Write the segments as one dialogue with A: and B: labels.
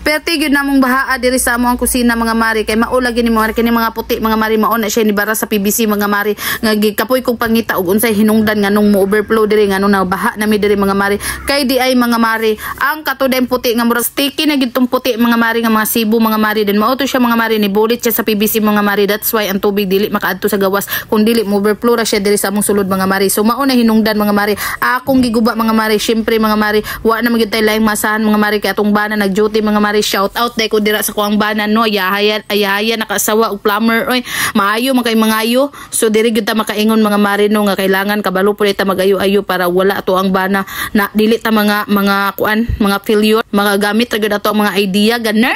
A: Perti gyud namong bahaa diri sa among kusina mga mari kay maula gini mga kini mga puti mga mari mao na siya ni bara sa PVC mga mari nga gikapoy kog pangita og unsay hinungdan nganong mo overflow diri nganong nabaha nami diri mga mari kay di ay mga mari ang katudem puti nga murag sticky na gitong puti mga mari nga mga sibo mga mari din mao to siya mga mari ni bulit siya sa PVC mga mari that's why ang tubig dili makaadto sa gawas kun dili mo overflow ra siya diri sa among sulod mga mari so mao na hinungdan mga mari akong giguba mga mari syempre mga mari wa na magitay laing masahan mga mari kay atong bana nag-duty mga mari shout out dai ko dira sa kuang bana no ayahayan nakasawa og plumber oy maayo makay mangayo so diri gyud ta makaingon mga mari no nga kailangan kabalo pud ta magayo-ayo para wala ato ang bana na dili ta mga kuan mga failure magagamit ra gyud ato ang mga idea ganer.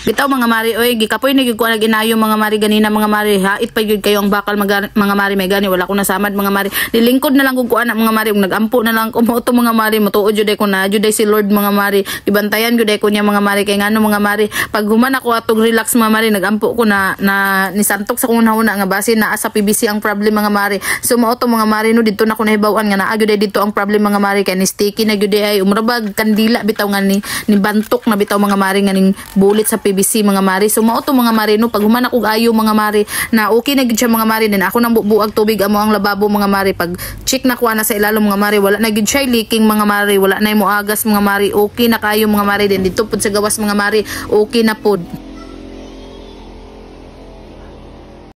A: Bitaw mga mari oy gikapoy ni gyud ko naginayo mga mari ganina mga mari hait pa gyud kayo ang bakal mga mari may gani wala ko nasamad mga mari nilingkod na lang kog kuan mga mari ug nagampo na lang ko mo to mga mari motuod jud ko na jud si Lord mga mari ibantayan jud ko niya mga mari kay ngano mga mari pag human ako atong relax mga mari nagampo ko na ni santok sa kung una nga base naa sa PVC ang problem mga mari so mao to mga mari no didto na ko nahibaw-an nga naa gyud dito ang problem mga mari kay ni sticky na gyud ay umrabag kandila bitaw nga ni bantok na bitaw mga mari nga ning bulit sa PVC mga mari so mao to mga mari no pag human ako ayo mga mari na okay na gid siya mga mari din ako nang bubuag tubig amo ang lababo mga mari pag check na kuha na sa ilalom mga mari wala na gid siya leaking mga mari wala na mo agas mga mari okay na kayo mga mari din dito pud sa gawas mga mari okay na pud.